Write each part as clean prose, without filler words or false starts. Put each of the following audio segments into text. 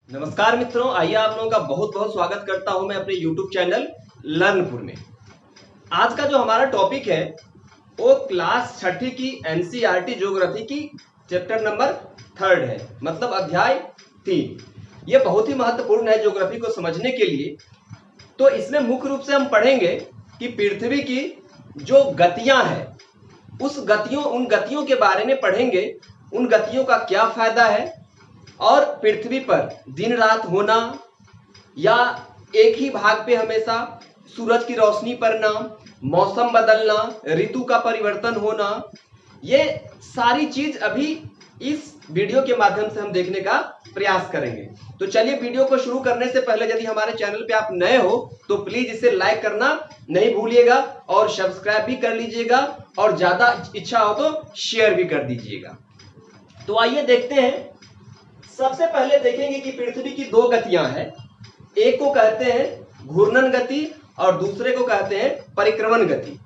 नमस्कार मित्रों, आइए आप लोगों का बहुत बहुत स्वागत करता हूं मैं अपने YouTube चैनल लर्नपुर में। आज का जो हमारा टॉपिक है वो क्लास छठी की एनसीईआरटी ज्योग्राफी की चैप्टर नंबर 3 है, मतलब अध्याय 3। ये बहुत ही महत्वपूर्ण है ज्योग्राफी को समझने के लिए। तो इसमें मुख्य रूप से हम पढ़ेंगे कि पृथ्वी की जो गतियां हैं उन गतियों के बारे में पढ़ेंगे। उन गतियों का क्या फायदा है और पृथ्वी पर दिन रात होना या एक ही भाग पे हमेशा सूरज की रोशनी पड़ना, मौसम बदलना, ऋतु का परिवर्तन होना, ये सारी चीज अभी इस वीडियो के माध्यम से हम देखने का प्रयास करेंगे। तो चलिए वीडियो को शुरू करने से पहले यदि हमारे चैनल पे आप नए हो तो प्लीज इसे लाइक करना नहीं भूलिएगा और सब्सक्राइब भी कर लीजिएगा और ज्यादा इच्छा हो तो शेयर भी कर दीजिएगा। तो आइए देखते हैं। सबसे पहले देखेंगे कि पृथ्वी की दो गतियां हैं, एक को कहते हैं घूर्णन गति और दूसरे को कहते हैं परिक्रमण गति।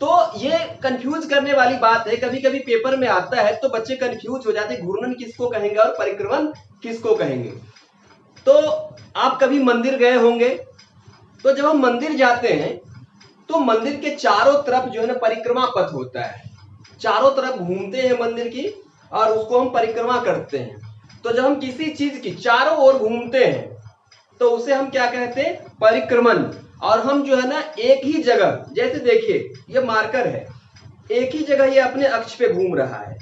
तो ये कंफ्यूज करने वाली बात है, कभी कभी पेपर में आता है तो बच्चे कंफ्यूज हो जाते हैं घूर्णन किसको कहेंगे और परिक्रमण किसको कहेंगे। तो आप कभी मंदिर गए होंगे, तो जब हम मंदिर जाते हैं तो मंदिर के चारों तरफ जो है ना परिक्रमा पथ होता है, चारों तरफ घूमते हैं मंदिर की और उसको हम परिक्रमा करते हैं। तो जब हम किसी चीज की चारों ओर घूमते हैं तो उसे हम क्या कहते हैं, परिक्रमण। और हम जो है ना एक ही जगह, जैसे देखिए ये मार्कर है, एक ही जगह ये अपने अक्ष पे घूम रहा है,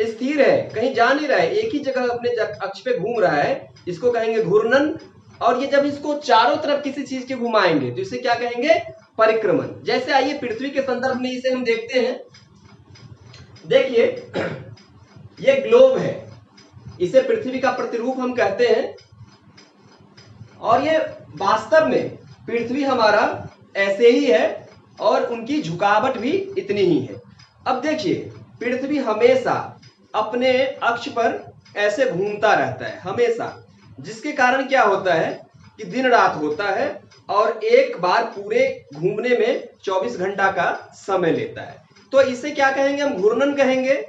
स्थिर है, कहीं जा नहीं रहा है, एक ही जगह अपने अक्ष पे घूम रहा है, इसको कहेंगे घूर्णन। और ये जब इसको चारों तरफ किसी चीज के घुमाएंगे तो इसे क्या कहेंगे, परिक्रमण। जैसे आइए पृथ्वी के संदर्भ में इसे हम देखते हैं। देखिए ये ग्लोब है, इसे पृथ्वी का प्रतिरूप हम कहते हैं और ये वास्तव में पृथ्वी हमारा ऐसे ही है और उनकी झुकावट भी इतनी ही है। अब देखिए पृथ्वी हमेशा अपने अक्ष पर ऐसे घूमता रहता है हमेशा, जिसके कारण क्या होता है कि दिन रात होता है और एक बार पूरे घूमने में 24 घंटा का समय लेता है। तो इसे क्या कहेंगे, हम घूर्णन कहेंगे।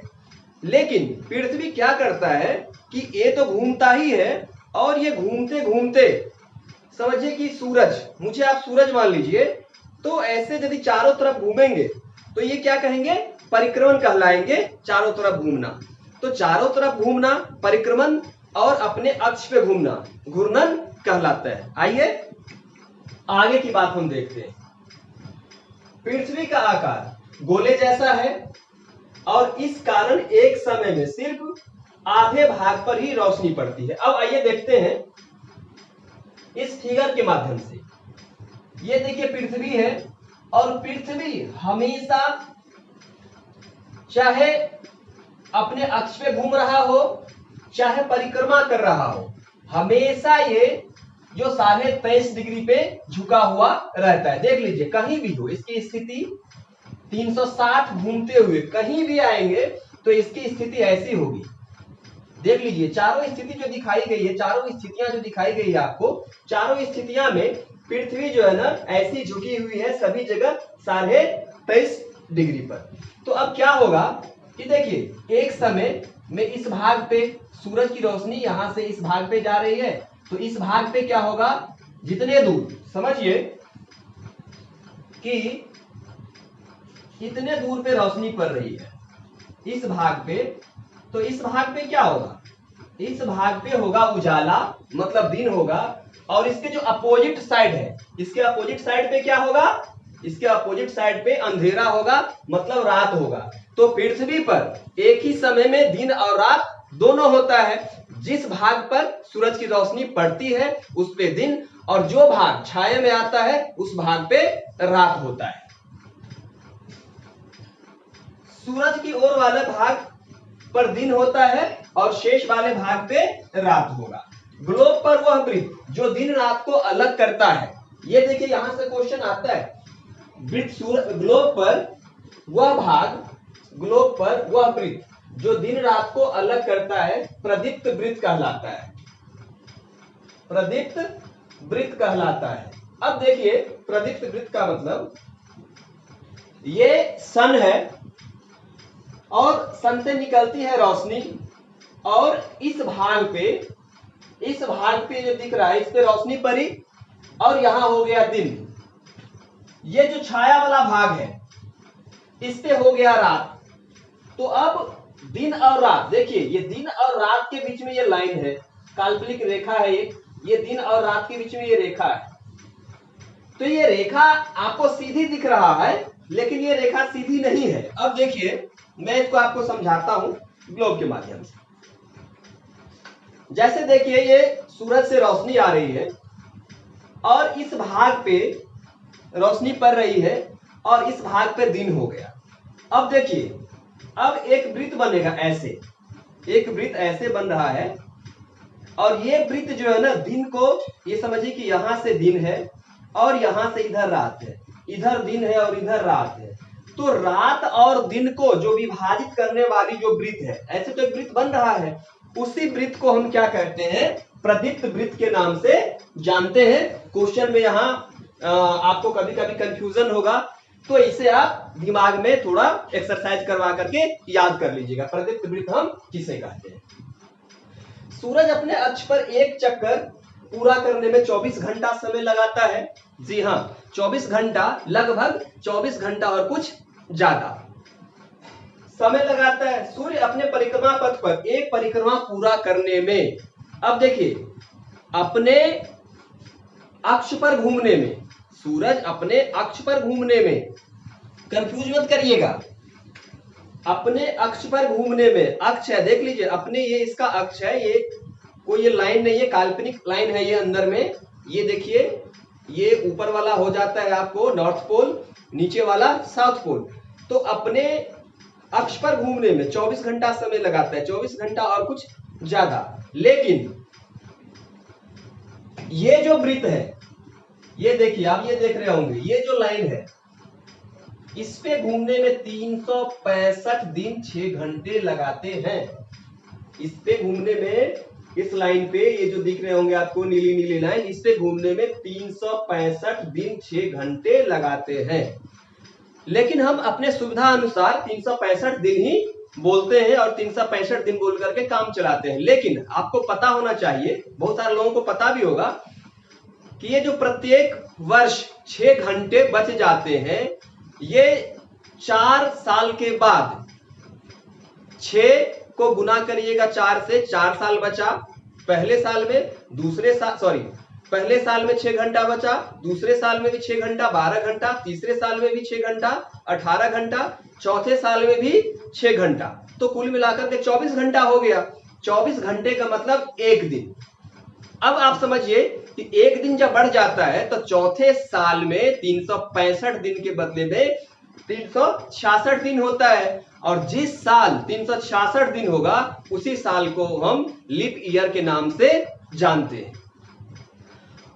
लेकिन पृथ्वी क्या करता है कि ये तो घूमता ही है और ये घूमते घूमते, समझिए कि सूरज, मुझे आप सूरज मान लीजिए, तो ऐसे यदि चारों तरफ घूमेंगे तो ये क्या कहेंगे, परिक्रमण कहलाएंगे, चारों तरफ घूमना। तो चारों तरफ घूमना परिक्रमण और अपने अक्ष पे घूमना घूर्णन कहलाता है। आइए आगे की बात हम देखते हैं। पृथ्वी का आकार गोले जैसा है और इस कारण एक समय में सिर्फ आधे भाग पर ही रोशनी पड़ती है। अब आइए देखते हैं इस फिगर के माध्यम से। ये देखिए पृथ्वी है और पृथ्वी हमेशा चाहे अपने अक्ष पे घूम रहा हो चाहे परिक्रमा कर रहा हो, हमेशा ये जो 23.5 डिग्री पे झुका हुआ रहता है। देख लीजिए कहीं भी हो इसकी स्थिति 360 घूमते हुए कहीं भी आएंगे तो इसकी स्थिति ऐसी होगी। देख लीजिए चारों स्थिति जो दिखाई गई है, चारों स्थितियां जो दिखाई गई है आपको, चारों स्थितियां में पृथ्वी जो है ना ऐसी झुकी हुई है सभी जगह 23.5 डिग्री पर। तो अब क्या होगा कि देखिए एक समय में इस भाग पे सूरज की रोशनी यहां से इस भाग पे जा रही है, तो इस भाग पे क्या होगा, जितने दूर, समझिए कि इतने दूर पे रोशनी पड़ रही है इस भाग पे, तो इस भाग पे क्या होगा, इस भाग पे होगा उजाला, मतलब दिन होगा। और इसके जो अपोजिट साइड है, इसके अपोजिट साइड पे क्या होगा, इसके अपोजिट साइड पे अंधेरा होगा, मतलब रात होगा। तो पृथ्वी पर एक ही समय में दिन और रात दोनों होता है। जिस भाग पर सूरज की रोशनी पड़ती है उस पे दिन, और जो भाग छाया में आता है उस भाग पे रात होता है। सूरज की ओर वाले भाग पर दिन होता है और शेष वाले भाग पे रात होगा। ग्लोब पर वह वृत्त जो दिन रात को अलग करता है, ये देखिए यहां से क्वेश्चन आता है, ग्लोब पर वह भाग, ग्लोब पर वह वृत्त जो दिन रात को अलग करता है प्रदीप्त वृत्त कहलाता है, प्रदीप्त वृत्त कहलाता है। अब देखिए प्रदीप्त वृत्त का मतलब, ये सन है और सन से निकलती है रोशनी और इस भाग पे इस भाग पे जो दिख रहा है इस पे रोशनी पड़ी और यहां हो गया दिन। ये जो छाया वाला भाग है इस पे हो गया रात। तो अब दिन और रात, देखिए ये दिन और रात के बीच में ये लाइन है, काल्पनिक रेखा है ये दिन और रात के बीच में ये रेखा है। तो ये रेखा आपको सीधी दिख रहा है लेकिन ये रेखा सीधी नहीं है। अब देखिए मैं इसको आपको समझाता हूं ग्लोब के माध्यम से। जैसे देखिए ये सूरज से रोशनी आ रही है और इस भाग पे रोशनी पड़ रही है और इस भाग पे दिन हो गया। अब देखिए अब एक वृत्त बनेगा, ऐसे एक वृत्त ऐसे बन रहा है और ये वृत्त जो है ना दिन को, ये समझिए कि यहां से दिन है और यहां से इधर रात है, इधर दिन है और इधर रात है। तो रात और दिन को जो विभाजित करने वाली जो वृत्त है, ऐसे तो एक वृत्त बन रहा है, उसी वृत्त को हम क्या कहते हैं, प्रदीप्त वृत्त के नाम से जानते हैं। क्वेश्चन में यहाँ आपको कभी कभी कंफ्यूजन होगा तो इसे आप दिमाग में थोड़ा एक्सरसाइज करवा करके याद कर लीजिएगा। प्रदीप्त वृत्त हम किसे कहते हैं। सूरज अपने अक्ष पर एक चक्कर पूरा करने में 24 घंटा समय लगाता है। जी हाँ, 24 घंटा, लगभग 24 घंटा और कुछ ज्यादा समय लगाता है सूर्य अपने परिक्रमा पथ पर एक परिक्रमा पूरा करने में। अब देखिए अपने अक्ष पर घूमने में, सूरज अपने अक्ष पर घूमने में, कंफ्यूज मत करिएगा, अपने अक्ष पर घूमने में, अक्ष है देख लीजिए अपने, ये इसका अक्ष है, ये कोई ये लाइन नहीं है, काल्पनिक लाइन है ये अंदर में। ये देखिए ये ऊपर वाला हो जाता है आपको नॉर्थ पोल, नीचे वाला साउथ पोल। तो अपने अक्ष पर घूमने में 24 घंटा समय लगाता है, 24 घंटा और कुछ ज्यादा। लेकिन ये जो वृत्त है, ये देखिए आप ये देख रहे होंगे, ये जो लाइन है इस पे घूमने में 365 दिन 6 घंटे लगाते हैं। इस पे घूमने में, इस लाइन पे, ये जो दिख रहे होंगे आपको नीली नीली लाइन, इस पे घूमने में 365 दिन 6 घंटे लगाते हैं। लेकिन हम अपने सुविधा अनुसार 365 दिन ही बोलते हैं और 365 दिन बोल करके काम चलाते हैं। लेकिन आपको पता होना चाहिए, बहुत सारे लोगों को पता भी होगा कि ये जो प्रत्येक वर्ष 6 घंटे बच जाते हैं, ये 4 साल के बाद 6 को गुना करिएगा 4 से, 4 साल बचा पहले साल में, दूसरे साल पहले साल में 6 घंटा बचा, दूसरे साल में भी 6 घंटा 12 घंटा, तीसरे साल में भी 6 घंटा 18 घंटा, चौथे साल में भी 6 घंटा। तो कुल मिलाकर के 24 घंटा हो गया। 24 घंटे का मतलब एक दिन। अब आप समझिए कि एक दिन जब बढ़ जाता है तो चौथे साल में 365 दिन के बदले में 366 दिन होता है, और जिस साल 366 दिन होगा उसी साल को हम लीप ईयर के नाम से जानते हैं।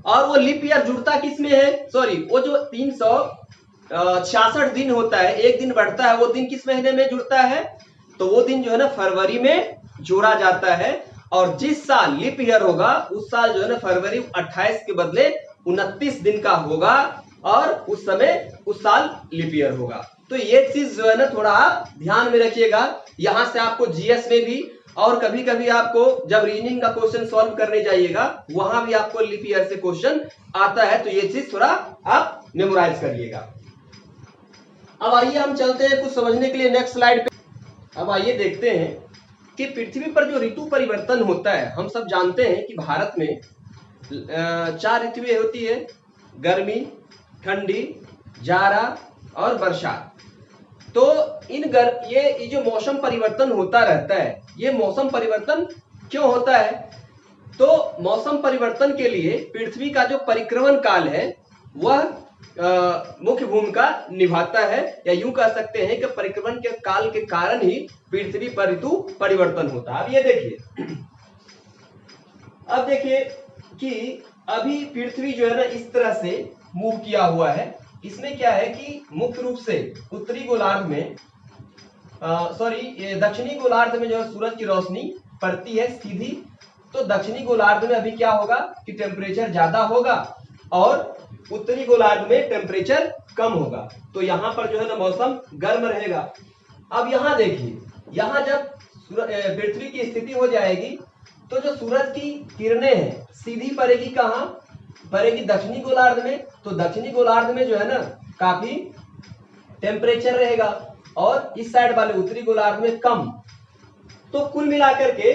और वो लीप ईयर जुड़ता किस में है, वो जो 366 दिन होता है, एक दिन बढ़ता है, वो दिन किस महीने में जुड़ता है, तो वो दिन जो है ना फरवरी में जोड़ा जाता है। और जिस साल लीप ईयर होगा उस साल जो है ना फरवरी 28 के बदले 29 दिन का होगा और उस समय उस साल लीप ईयर होगा। तो ये चीज जो है ना थोड़ा आप ध्यान में रखिएगा। यहां से आपको जीएस में भी और कभी कभी आपको जब रीजनिंग का क्वेश्चन सॉल्व करने जाइएगा वहां भी आपको लीप ईयर से क्वेश्चन आता है, तो ये चीज थोड़ा आप मेमोराइज करिएगा। अब आइए हम चलते हैं कुछ समझने के लिए नेक्स्ट स्लाइड पे। अब आइए देखते हैं कि पृथ्वी पर जो ऋतु परिवर्तन होता है, हम सब जानते हैं कि भारत में 4 ऋतुएं होती है, गर्मी, ठंडी, जाड़ा और बरसात। तो ये जो मौसम परिवर्तन होता रहता है, ये मौसम परिवर्तन क्यों होता है, तो मौसम परिवर्तन के लिए पृथ्वी का जो परिक्रमण काल है वह मुख्य भूमिका निभाता है, या यूं कह सकते हैं कि परिक्रमण के काल के कारण ही पृथ्वी पर ऋतु परिवर्तन होता है। अब ये देखिए कि अभी पृथ्वी जो है ना इस तरह से मूव किया हुआ है। इसमें क्या है कि मुख्य रूप से उत्तरी गोलार्ध में दक्षिणी गोलार्ध में जो है सूरज की रोशनी पड़ती है सीधी, तो दक्षिणी गोलार्ध में अभी क्या होगा कि टेम्परेचर ज्यादा होगा और उत्तरी गोलार्ध में टेम्परेचर कम होगा। तो यहाँ पर जो है ना मौसम गर्म रहेगा। अब यहाँ देखिए, यहाँ जब पृथ्वी की स्थिति हो जाएगी तो जो सूरज की किरणें हैं सीधी पड़ेगी कहाँ, पड़ेगी दक्षिणी गोलार्ध में। तो दक्षिणी गोलार्ध में जो है ना काफी टेम्परेचर रहेगा और इस साइड वाले उत्तरी गोलार्ध में कम। तो कुल मिलाकर के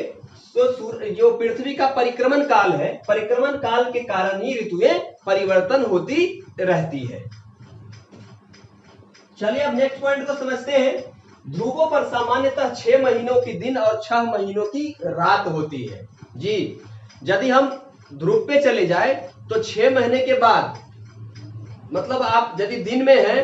जो पृथ्वी का परिक्रमण काल है, परिक्रमण काल के कारण ही ऋतुएं परिवर्तन होती रहती है। चलिए अब नेक्स्ट पॉइंट को समझते हैं। ध्रुवों पर सामान्यतः 6 महीनों की दिन और 6 महीनों की रात होती है। जी, यदि हम ध्रुव पे चले जाए तो 6 महीने के बाद, मतलब आप यदि दिन में हैं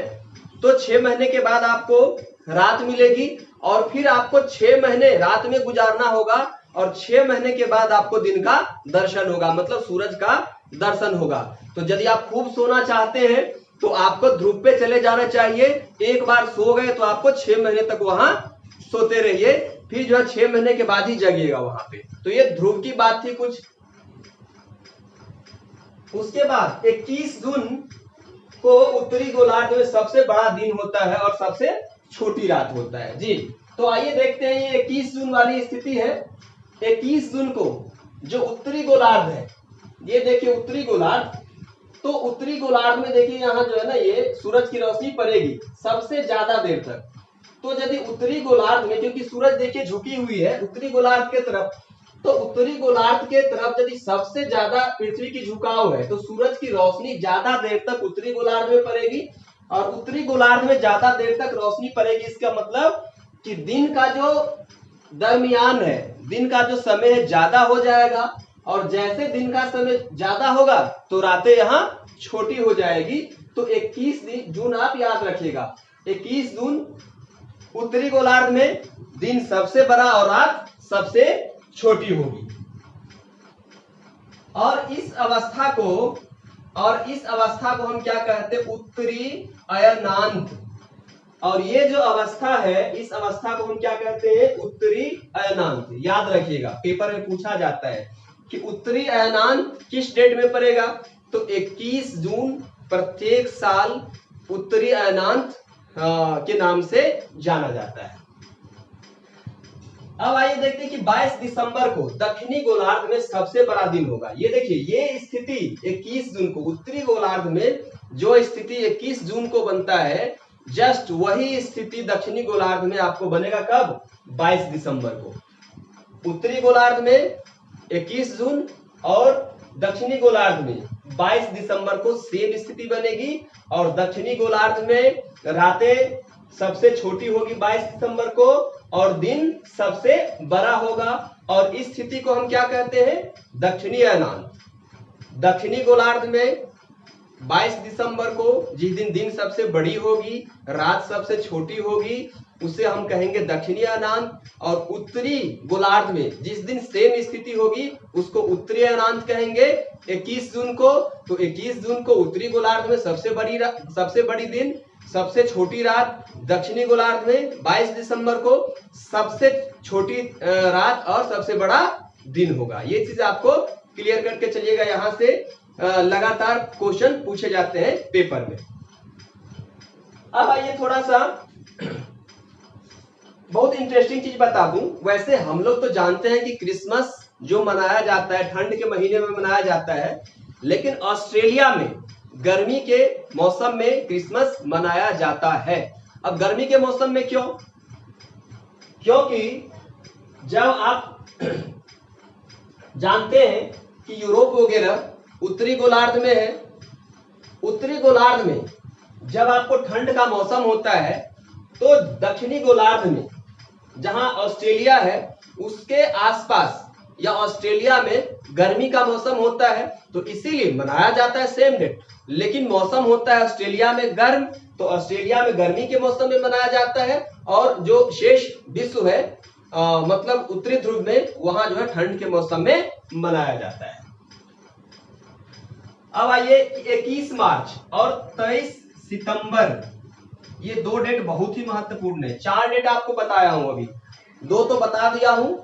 तो 6 महीने के बाद आपको रात मिलेगी और फिर आपको 6 महीने रात में गुजारना होगा और 6 महीने के बाद आपको दिन का दर्शन होगा, मतलब सूरज का दर्शन होगा। तो यदि आप खूब सोना चाहते हैं तो आपको ध्रुव पे चले जाना चाहिए। एक बार सो गए तो आपको 6 महीने तक वहां सोते रहिए, फिर जो है 6 महीने के बाद ही जगिएगा वहां पे। तो ये ध्रुव की बात थी कुछ। उसके बाद 21 जून को उत्तरी गोलार्ध में सबसे बड़ा दिन होता है और सबसे छोटी रात होता है। जी, तो आइए देखते हैं ये 21 जून वाली स्थिति है। 21 जून को जो उत्तरी गोलार्ध है, ये देखिए उत्तरी गोलार्ध, तो उत्तरी गोलार्ध में देखिए यहाँ जो है ना ये सूरज की रोशनी पड़ेगी सबसे ज्यादा देर तक। तो यदि उत्तरी गोलार्ध में, क्योंकि सूरज देखिए झुकी हुई है उत्तरी गोलार्ध के तरफ, तो उत्तरी गोलार्ध के तरफ यदि सबसे ज्यादा पृथ्वी की झुकाव है तो सूरज की रोशनी ज्यादा देर तक उत्तरी गोलार्ध में पड़ेगी और उत्तरी गोलार्ध में ज्यादा देर तक रोशनी पड़ेगी। इसका मतलब कि दिन का जो दरमियान है, दिन का जो समय है ज्यादा हो जाएगा और जैसे दिन का समय ज्यादा होगा तो रातें यहाँ छोटी हो जाएगी। तो 21 जून आप याद रखिएगा, 21 जून उत्तरी गोलार्ध में दिन सबसे बड़ा और रात सबसे छोटी होगी। और इस अवस्था को हम क्या कहते हैं, उत्तरी अयनांत। और ये जो अवस्था है, इस अवस्था को हम क्या कहते हैं, उत्तरी अयनांत। याद रखिएगा, पेपर में पूछा जाता है कि उत्तरी अयनांत किस डेट में पड़ेगा, तो 21 जून प्रत्येक साल उत्तरी अयनांत के नाम से जाना जाता है। अब आइए देखते हैं कि 22 दिसंबर को दक्षिणी गोलार्ध में सबसे बड़ा दिन होगा। ये देखिए, ये स्थिति 21 जून को उत्तरी गोलार्ध में जो स्थिति 21 जून को बनता है, जस्ट वही स्थिति दक्षिणी गोलार्ध में आपको बनेगा कब, 22 दिसंबर को। उत्तरी गोलार्ध में 21 जून और दक्षिणी गोलार्ध में 22 दिसंबर को सेम स्थिति बनेगी और दक्षिणी गोलार्ध में रातें सबसे छोटी होगी 22 दिसंबर को और दिन सबसे बड़ा होगा। और इस स्थिति को हम क्या कहते हैं, दक्षिणी अयनांत। दक्षिणी गोलार्ध में 22 दिसंबर को जिस दिन दिन सबसे बड़ी होगी, रात सबसे छोटी होगी, उसे हम कहेंगे दक्षिणी अयनांत। और उत्तरी गोलार्ध में जिस दिन सेम स्थिति होगी उसको उत्तरी अयनांत कहेंगे 21 जून को। तो 21 जून को उत्तरी गोलार्ध में सबसे बड़ी दिन, सबसे छोटी रात। दक्षिणी गोलार्ध में 22 दिसंबर को सबसे छोटी रात और सबसे बड़ा दिन होगा। ये चीज आपको क्लियर करके चलिएगा, यहां से लगातार क्वेश्चन पूछे जाते हैं पेपर में। अब आइए थोड़ा सा बहुत इंटरेस्टिंग चीज बता दूं। वैसे हम लोग तो जानते हैं कि क्रिसमस जो मनाया जाता है ठंड के महीने में मनाया जाता है, लेकिन ऑस्ट्रेलिया में गर्मी के मौसम में क्रिसमस मनाया जाता है। अब गर्मी के मौसम में क्यों? क्योंकि जब आप जानते हैं कि यूरोप वगैरह उत्तरी गोलार्ध में है, उत्तरी गोलार्ध में जब आपको ठंड का मौसम होता है तो दक्षिणी गोलार्ध में जहां ऑस्ट्रेलिया है उसके आसपास या ऑस्ट्रेलिया में गर्मी का मौसम होता है, तो इसीलिए मनाया जाता है सेम डेट। लेकिन मौसम होता है ऑस्ट्रेलिया में गर्म, तो ऑस्ट्रेलिया में गर्मी के मौसम में मनाया जाता है और जो शेष विश्व है मतलब उत्तरी ध्रुव में, वहां जो है ठंड के मौसम में मनाया जाता है। अब आइए 21 मार्च और 23 सितंबर, ये दो डेट बहुत ही महत्वपूर्ण है। 4 डेट आपको बताया हूं, अभी 2 तो बता दिया हूं,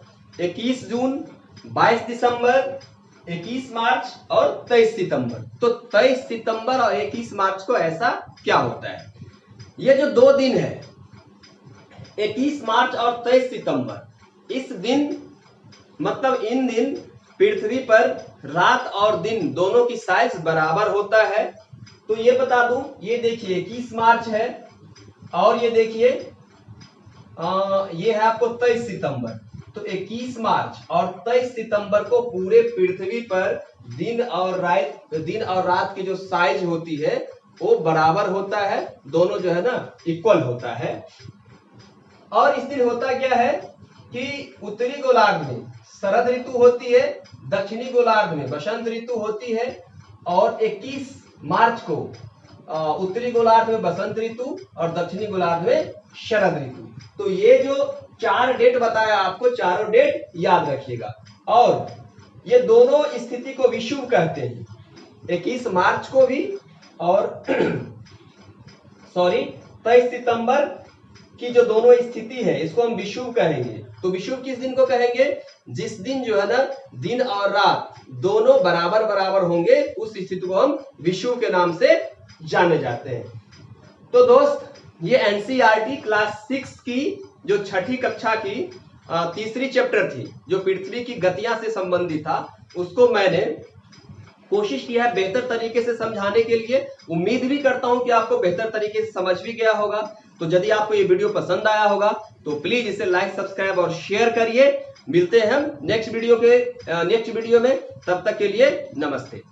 21 जून, 22 दिसंबर, 21 मार्च और 23 सितंबर। तो 23 सितंबर और 21 मार्च को ऐसा क्या होता है, ये जो 2 दिन है 21 मार्च और 23 सितंबर, इस दिन मतलब इन दिन पृथ्वी पर रात और दिन दोनों की साइज बराबर होता है। तो ये बता दूं, ये देखिए 21 मार्च है और ये देखिए ये है आपको 23 सितंबर। तो 21 मार्च और 23 सितंबर को पूरे पृथ्वी पर दिन और रात की जो साइज होती है वो बराबर होता है, दोनों जो है ना इक्वल होता है। और इस दिन होता क्या है कि उत्तरी गोलार्ध में शरद ऋतु होती है, दक्षिणी गोलार्ध में बसंत ऋतु होती है और 21 मार्च को उत्तरी गोलार्ध में बसंत ऋतु और दक्षिणी गोलार्ध में शरद ऋतु। तो ये जो 4 डेट बताया आपको, चारों डेट याद रखिएगा। और ये दोनों स्थिति को विषुव कहते हैं, 21 मार्च को भी और 23 सितंबर की जो दोनों स्थिति है इसको हम विषुव कहेंगे। तो विषुव किस दिन को कहेंगे? जिस दिन जो है ना दिन और रात दोनों बराबर बराबर होंगे, उस स्थिति को हम विषुव के नाम से जाने जाते हैं। तो दोस्त, ये एनसीईआरटी क्लास 6 की जो छठी कक्षा की तीसरी चैप्टर थी, जो पृथ्वी की गतियां से संबंधित था, उसको मैंने कोशिश किया है बेहतर तरीके से समझाने के लिए। उम्मीद भी करता हूं कि आपको बेहतर तरीके से समझ भी गया होगा। तो यदि आपको ये वीडियो पसंद आया होगा तो प्लीज इसे लाइक, सब्सक्राइब और शेयर करिए। मिलते हैं हम नेक्स्ट वीडियो में। तब तक के लिए नमस्ते।